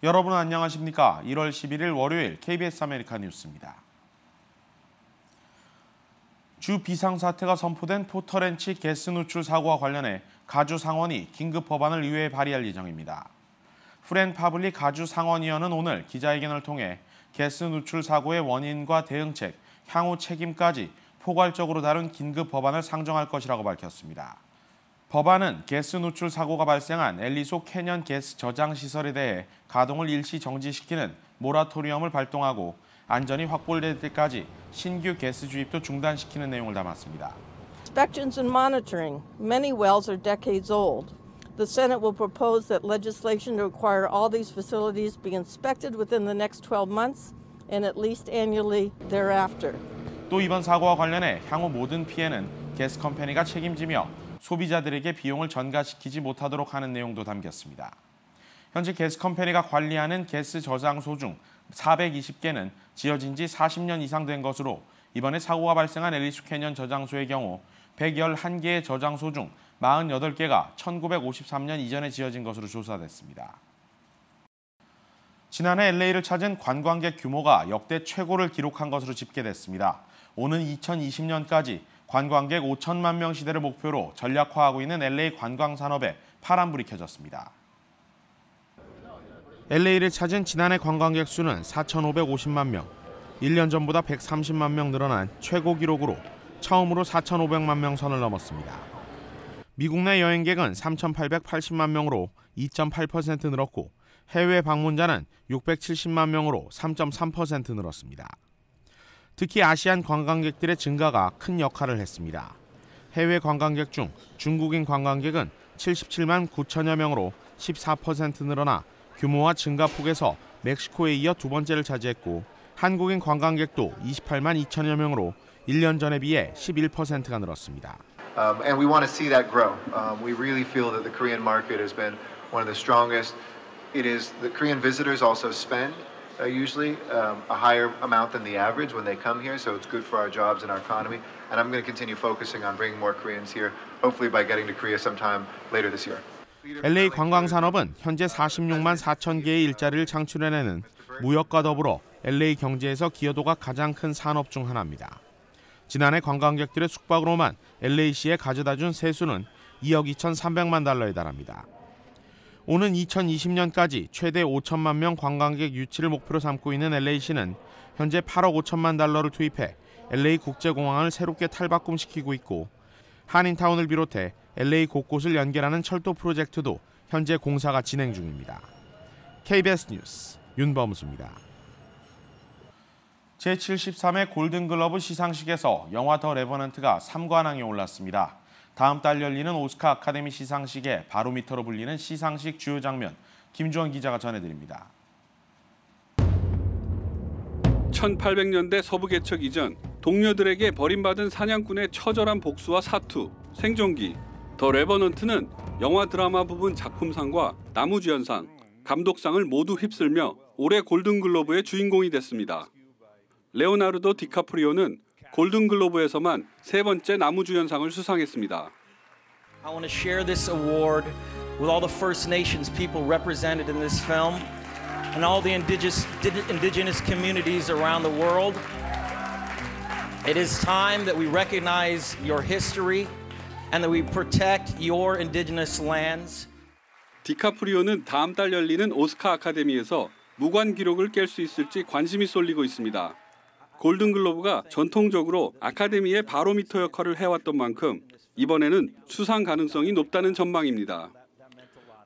여러분 안녕하십니까? 1월 11일 월요일 KBS 아메리카 뉴스입니다. 주 비상사태가 선포된 포터렌치 가스 누출 사고와 관련해 가주 상원이 긴급 법안을 의회에 발의할 예정입니다. 프렌 파블리 가주 상원의원은 오늘 기자회견을 통해 가스 누출 사고의 원인과 대응책, 향후 책임까지 포괄적으로 다룬 긴급 법안을 상정할 것이라고 밝혔습니다. 법안은 가스 누출 사고가 발생한 엘리소 캐년 가스 저장 시설에 대해 가동을 일시 정지시키는 모라토리엄을 발동하고 안전이 확보될 때까지 신규 가스 주입도 중단시키는 내용을 담았습니다. Inspections and monitoring. Many wells are decades old. The Senate will propose that legislation to require all these facilities be inspected within the next 12 months and at least annually thereafter. 또 이번 사고와 관련해 향후 모든 피해는 가스 컴퍼니가 책임지며 소비자들에게 비용을 전가시키지 못하도록 하는 내용도 담겼습니다. 현재 가스 컴퍼니가 관리하는 가스 저장소 중 420개는 지어진 지 40년 이상 된 것으로 이번에 사고가 발생한 엘리소 캐년 저장소의 경우 111개의 저장소 중 48개가 1953년 이전에 지어진 것으로 조사됐습니다. 지난해 LA를 찾은 관광객 규모가 역대 최고를 기록한 것으로 집계됐습니다. 오는 2020년까지 관광객 5천만 명 시대를 목표로 전략화하고 있는 LA 관광 산업에 파란불이 켜졌습니다. LA를 찾은 지난해 관광객 수는 4,550만 명, 1년 전보다 130만 명 늘어난 최고 기록으로 처음으로 4,500만 명 선을 넘었습니다. 미국 내 여행객은 3,880만 명으로 2.8% 늘었고 해외 방문자는 670만 명으로 3.3% 늘었습니다. 특히 아시안 관광객들의 증가가 큰 역할을 했습니다. 해외 관광객 중 중국인 관광객은 77만 9천여 명으로 14% 늘어나 규모와 증가폭에서 멕시코에 이어 두 번째를 차지했고 한국인 관광객도 28만 2천여 명으로 1년 전에 비해 11%가 늘었습니다. And we want to see that grow. We really feel that the Korean market has been one of the strongest. It is the Korean visitors also spend usually a higher amount than the average when they come here, so it's good for our jobs and our economy. And I'm going to continue focusing on bringing more Koreans here, hopefully by getting to Korea sometime later this year. LA 관광 산업은 현재 46만 4천 개의 일자리를 창출해내는 무역과 더불어 LA 경제에서 기여도가 가장 큰 산업 중 하나입니다. 지난해 관광객들의 숙박으로만 LA시에 가져다준 세수는 2억 2,300만 달러에 달합니다. 오는 2020년까지 최대 5천만 명 관광객 유치를 목표로 삼고 있는 LA시는 현재 8억 5천만 달러를 투입해 LA 국제공항을 새롭게 탈바꿈시키고 있고 한인타운을 비롯해 LA 곳곳을 연결하는 철도 프로젝트도 현재 공사가 진행 중입니다. KBS 뉴스 윤범수입니다. 제73회 골든글러브 시상식에서 영화 더 레버넌트가 3관왕에 올랐습니다. 다음 달 열리는 오스카 아카데미 시상식의 바로미터로 불리는 시상식 주요 장면, 김주원 기자가 전해드립니다. 1800년대 서부 개척 이전 동료들에게 버림받은 사냥꾼의 처절한 복수와 사투, 생존기. 더 레버넌트는 영화 드라마 부분 작품상과 나무주연상, 감독상을 모두 휩쓸며 올해 골든글로브의 주인공이 됐습니다. 레오나르도 디카프리오는 골든글로브에서만 세 번째 나무주연상을 수상했습니다. I want to share this award with all the First Nations people represented in this film and all the indigenous communities around the world. It is time that we recognize your history and that we protect your indigenous lands. 디카프리오는 다음 달 열리는 오스카 아카데미에서 무관 기록을 깰 수 있을지 관심이 쏠리고 있습니다. 골든글로브가 전통적으로 아카데미의 바로미터 역할을 해왔던 만큼 이번에는 수상 가능성이 높다는 전망입니다.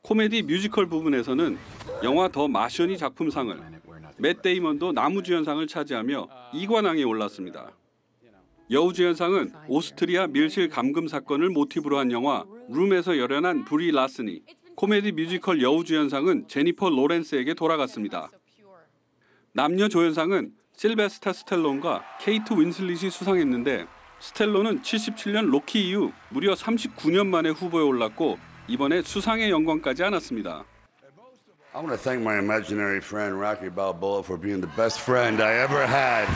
코미디 뮤지컬 부분에서는 영화 더 마션이 작품상을, 맷 데이먼도 나무주연상을 차지하며 2관왕에 올랐습니다. 여우주연상은 오스트리아 밀실 감금 사건을 모티브로 한 영화 룸에서 열연한 브리 라스니, 코미디 뮤지컬 여우주연상은 제니퍼 로렌스에게 돌아갔습니다. 남녀 조연상은 실베스타 스텔론과 케이트 윈슬릿이 수상했는데 스텔론은 77년 로키 이후 무려 39년 만에 후보에 올랐고 이번에 수상의 영광까지 안았습니다. I want to thank my imaginary friend Rocky Balboa for being the best friend I ever had.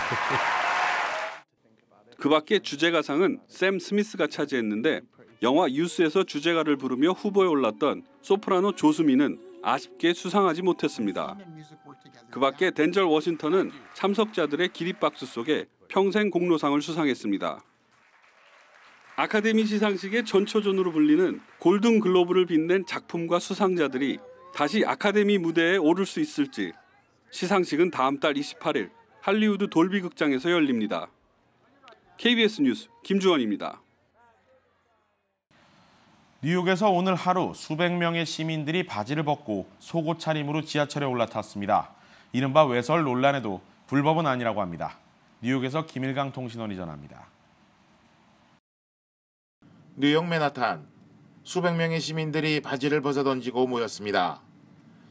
그 밖에 주제가상은 샘 스미스가 차지했는데 영화 유스에서 주제가를 부르며 후보에 올랐던 소프라노 조수미는 아쉽게 수상하지 못했습니다. 그 밖에 덴젤 워싱턴은 참석자들의 기립박수 속에 평생 공로상을 수상했습니다. 아카데미 시상식의 전초전으로 불리는 골든 글로브를 빛낸 작품과 수상자들이 다시 아카데미 무대에 오를 수 있을지 시상식은 다음 달 28일 할리우드 돌비 극장에서 열립니다. KBS 뉴스 김주원입니다. 뉴욕에서 오늘 하루 수백 명의 시민들이 바지를 벗고 속옷 차림으로 지하철에 올라탔습니다. 이른바 외설 논란에도 불법은 아니라고 합니다. 뉴욕에서 김일강 통신원이 전합니다. 뉴욕 맨하탄, 수백 명의 시민들이 바지를 벗어던지고 모였습니다.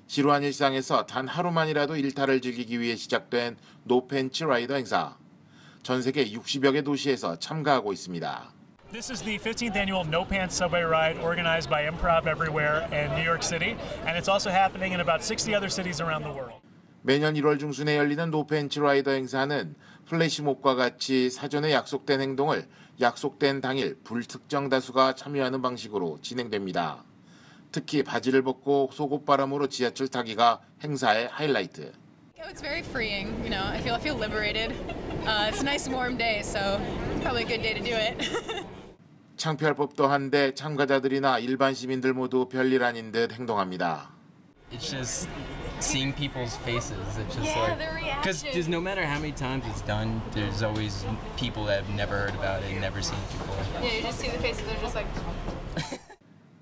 지루한 일상에서 단 하루만이라도 일탈을 즐기기 위해 시작된 노팬츠 라이더 행사. 전 세계 60여 개 도시에서 참가하고 있습니다. This is the 15th annual No Pants Subway Ride organized by Improv Everywhere in New York City, and it's also happening in about 60 other cities around the world. 매년 1월 중순에 열리는 노팬츠 라이더 행사는 플래시몹과 같이 사전에 약속된 행동을 약속된 당일 불특정 다수가 참여하는 방식으로 진행됩니다. 특히 바지를 벗고 속옷바람으로 지하철 타기가 행사의 하이라이트. It's very freeing, you know. I feel liberated. It's a nice warm day, so probably a good day to do it. 창피할 법도 한데 참가자들이나 일반 시민들 모두 별일 아닌 듯 행동합니다. It's just seeing people's faces. It's just like, because no matter how many times it's done, there's always people that have never heard about it, never seen it before. Yeah, you just see the faces. They're just like.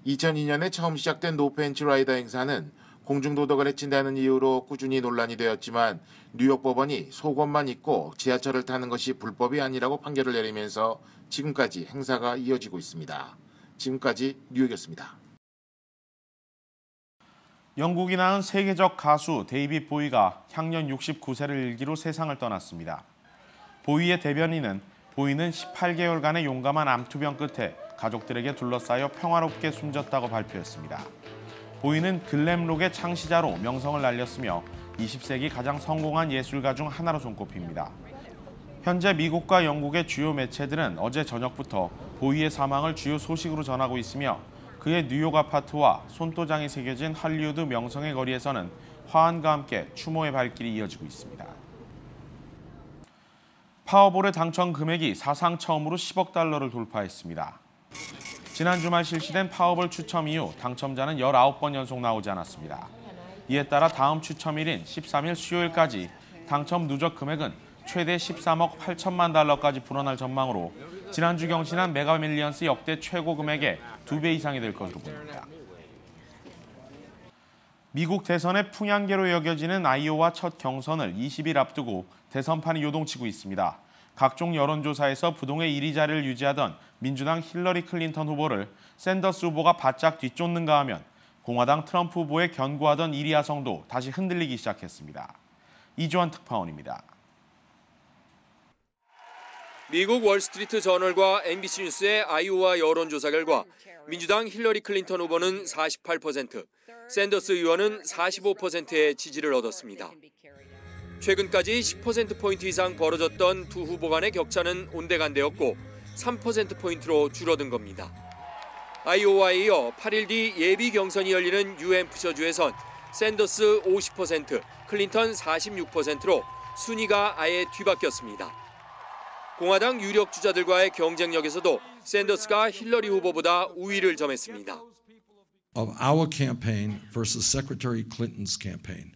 2002년에 처음 시작된 노팬츠 라이더 행사는 공중도덕을 해친다는 이유로 꾸준히 논란이 되었지만 뉴욕 법원이 속옷만 입고 지하철을 타는 것이 불법이 아니라고 판결을 내리면서 지금까지 행사가 이어지고 있습니다. 지금까지 뉴욕이었습니다. 영국이 낳은 세계적 가수 데이빗 보위가 향년 69세를 일기로 세상을 떠났습니다. 보위의 대변인은 보위는 18개월간의 용감한 암투병 끝에 가족들에게 둘러싸여 평화롭게 숨졌다고 발표했습니다. 보위는 글램록의 창시자로 명성을 날렸으며 20세기 가장 성공한 예술가 중 하나로 손꼽힙니다. 현재 미국과 영국의 주요 매체들은 어제 저녁부터 보위의 사망을 주요 소식으로 전하고 있으며 그의 뉴욕 아파트와 손도장이 새겨진 할리우드 명성의 거리에서는 화환과 함께 추모의 발길이 이어지고 있습니다. 파워볼의 당첨 금액이 사상 처음으로 10억 달러를 돌파했습니다. 지난 주말 실시된 파워볼 추첨 이후 당첨자는 19번 연속 나오지 않았습니다. 이에 따라 다음 추첨일인 13일 수요일까지 당첨 누적 금액은 최대 13억 8천만 달러까지 불어날 전망으로 지난주 경신한 메가밀리언스 역대 최고 금액의 2배 이상이 될 것으로 보입니다. 미국 대선의 풍향계로 여겨지는 아이오와 첫 경선을 20일 앞두고 대선판이 요동치고 있습니다. 각종 여론조사에서 부동의 1위 자리를 유지하던 민주당 힐러리 클린턴 후보를 샌더스 후보가 바짝 뒤쫓는가 하면 공화당 트럼프 후보에 견고하던 1위 야성도 다시 흔들리기 시작했습니다. 이주환 특파원입니다. 미국 월스트리트 저널과 MBC 뉴스의 아이오와 여론조사 결과 민주당 힐러리 클린턴 후보는 48%, 샌더스 의원은 45%의 지지를 얻었습니다. 최근까지 10%포인트 이상 벌어졌던 두 후보 간의 격차는 온데간데였고 3%포인트로 줄어든 겁니다. 아이오와에 이어 8일 뒤 예비 경선이 열리는 뉴햄프셔주에선 샌더스 50%, 클린턴 46%로 순위가 아예 뒤바뀌었습니다. 공화당 유력 주자들과의 경쟁력에서도 샌더스가 힐러리 후보보다 우위를 점했습니다. Of our campaign versus Secretary Clinton's campaign,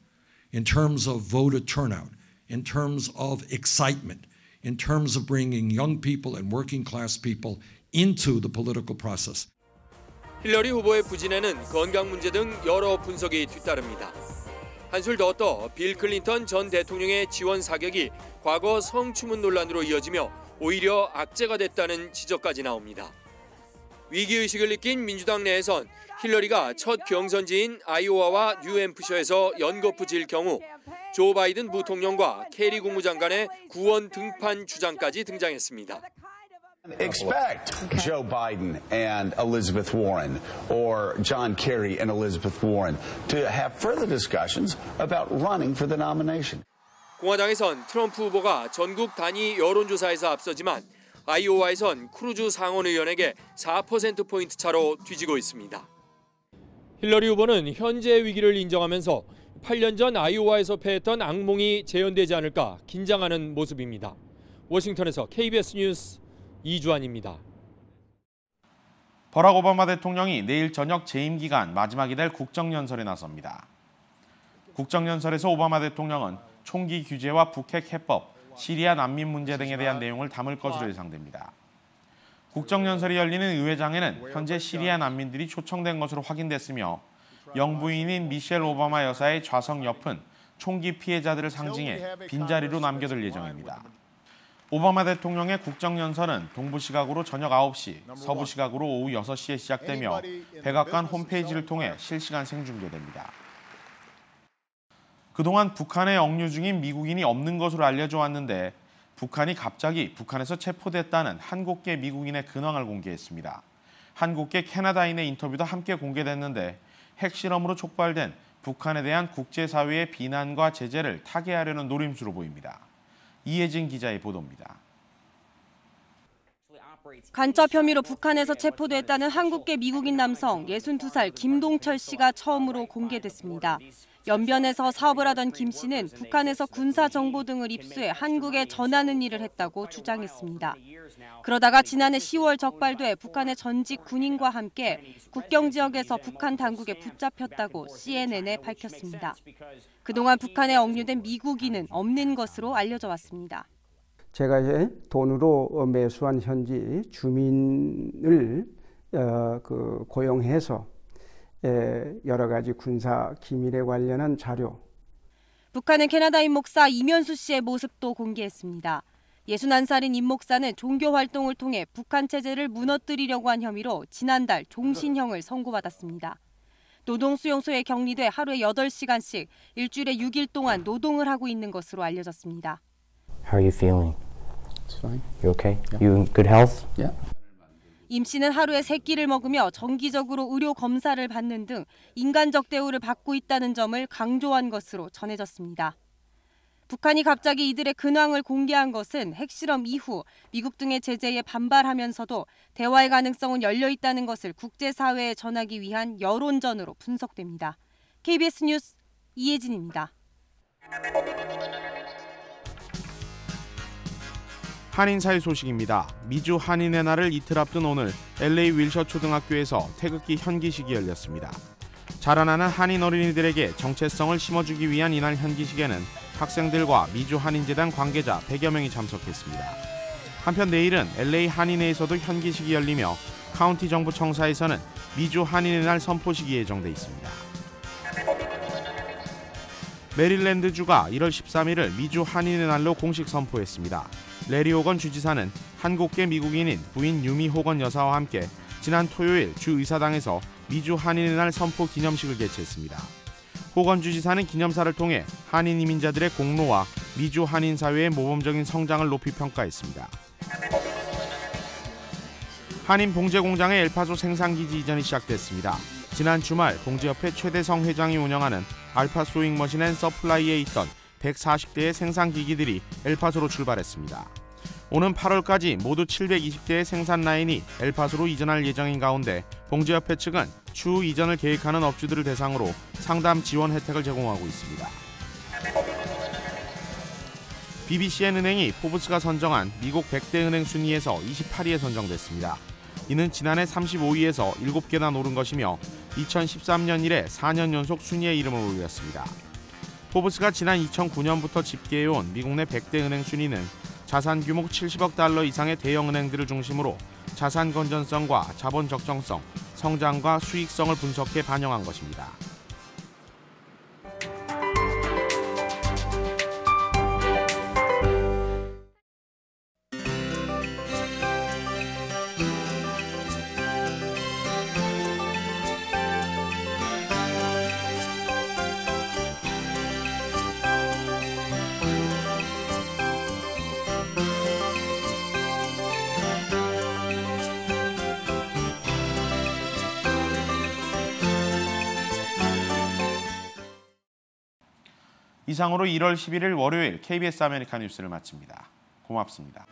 in terms of voter turnout, in terms of excitement, in terms of bringing young people and working class people into the political process. 힐러리 후보의 부진에는 건강 문제 등 여러 분석이 뒤따릅니다. 한술 더 떠 빌 클린턴 전 대통령의 지원 사격이 과거 성추문 논란으로 이어지며 오히려 악재가 됐다는 지적까지 나옵니다. 위기의식을 느낀 민주당 내에선 힐러리가 첫 경선지인 아이오와와 뉴햄프셔에서 연거푸 질 경우 조 바이든 부통령과 케리 국무장관의 구원 등판 주장까지 등장했습니다. Expect Joe Biden and Elizabeth Warren or John Kerry and Elizabeth Warren to have further discussions about running for the nomination. 공화당에선 트럼프 후보가 전국 단위 여론조사에서 앞서지만 아이오와에선 크루즈 상원의원에게 4%포인트 차로 뒤지고 있습니다. 힐러리 후보는 현재의 위기를 인정하면서 8년 전 아이오와에서 패했던 악몽이 재현되지 않을까 긴장하는 모습입니다. 워싱턴에서 KBS 뉴스 이주환입니다. 버락 오바마 대통령이 내일 저녁 재임 기간 마지막이 될 국정연설에 나섭니다. 국정연설에서 오바마 대통령은 총기 규제와 북핵 해법, 시리아 난민 문제 등에 대한 내용을 담을 것으로 예상됩니다. 국정연설이 열리는 의회장에는 현재 시리아 난민들이 초청된 것으로 확인됐으며 영부인인 미셸 오바마 여사의 좌석 옆은 총기 피해자들을 상징해 빈자리로 남겨둘 예정입니다. 오바마 대통령의 국정연설은 동부 시각으로 저녁 9시, 서부 시각으로 오후 6시에 시작되며 백악관 홈페이지를 통해 실시간 생중계됩니다. 그동안 북한에 억류 중인 미국인이 없는 것으로 알려져 왔는데 북한이 갑자기 북한에서 체포됐다는 한국계 미국인의 근황을 공개했습니다. 한국계 캐나다인의 인터뷰도 함께 공개됐는데 핵실험으로 촉발된 북한에 대한 국제사회의 비난과 제재를 타개하려는 노림수로 보입니다. 이혜진 기자의 보도입니다. 간첩 혐의로 북한에서 체포됐다는 한국계 미국인 남성 62살 김동철 씨가 처음으로 공개됐습니다. 연변에서 사업을 하던 김 씨는 북한에서 군사 정보 등을 입수해 한국에 전하는 일을 했다고 주장했습니다. 그러다가 지난해 10월 적발돼 북한의 전직 군인과 함께 국경 지역에서 북한 당국에 붙잡혔다고 CNN에 밝혔습니다. 그동안 북한에 억류된 미국인은 없는 것으로 알려져 왔습니다. 제가 돈으로 매수한 현지 주민을 고용해서 여러 가지 군사 기밀에 관련한 자료. 북한은 캐나다인 목사 이면수 씨의 모습도 공개했습니다. 61살인 임 목사는 종교 활동을 통해 북한 체제를 무너뜨리려고 한 혐의로 지난달 종신형을 선고받았습니다. 노동수용소에 격리돼 하루에 8시간씩 일주일에 6일 동안 노동을 하고 있는 것으로 알려졌습니다. How are you feeling? It's fine. You okay? You in good health? Yeah. 임 씨는 하루에 3끼를 먹으며 정기적으로 의료 검사를 받는 등 인간적 대우를 받고 있다는 점을 강조한 것으로 전해졌습니다. 북한이 갑자기 이들의 근황을 공개한 것은 핵실험 이후 미국 등의 제재에 반발하면서도 대화의 가능성은 열려 있다는 것을 국제사회에 전하기 위한 여론전으로 분석됩니다. KBS 뉴스 이혜진입니다. 한인사회 소식입니다. 미주 한인의 날을 이틀 앞둔 오늘 LA 윌셔 초등학교에서 태극기 현기식이 열렸습니다. 자라나는 한인 어린이들에게 정체성을 심어주기 위한 이날 현기식에는 학생들과 미주 한인재단 관계자 100여 명이 참석했습니다. 한편 내일은 LA 한인회에서도 현기식이 열리며 카운티 정부 청사에서는 미주 한인의 날 선포식이 예정돼 있습니다. 메릴랜드주가 1월 13일을 미주 한인의 날로 공식 선포했습니다. 레리 호건 주지사는 한국계 미국인인 부인 유미 호건 여사와 함께 지난 토요일 주의사당에서 미주 한인의 날 선포 기념식을 개최했습니다. 호건 주지사는 기념사를 통해 한인 이민자들의 공로와 미주 한인 사회의 모범적인 성장을 높이 평가했습니다. 한인 봉제 공장의 엘파소 생산기지 이전이 시작됐습니다. 지난 주말 봉제협회 최대성 회장이 운영하는 알파 소잉 머신 앤 서플라이에 있던 140대의 생산기기들이 엘파소로 출발했습니다. 오는 8월까지 모두 720대의 생산 라인이 엘파소로 이전할 예정인 가운데 봉제협회 측은 추후 이전을 계획하는 업주들을 대상으로 상담 지원 혜택을 제공하고 있습니다. BBCN 은행이 포브스가 선정한 미국 100대 은행 순위에서 28위에 선정됐습니다. 이는 지난해 35위에서 7개나 오른 것이며 2013년 이래 4년 연속 순위에 이름을 올렸습니다. 포브스가 지난 2009년부터 집계해온 미국 내 100대 은행 순위는 자산 규모 70억 달러 이상의 대형 은행들을 중심으로 자산 건전성과 자본 적정성, 성장과 수익성을 분석해 반영한 것입니다. 이상으로 1월 11일 월요일 KBS 아메리카 뉴스를 마칩니다. 고맙습니다.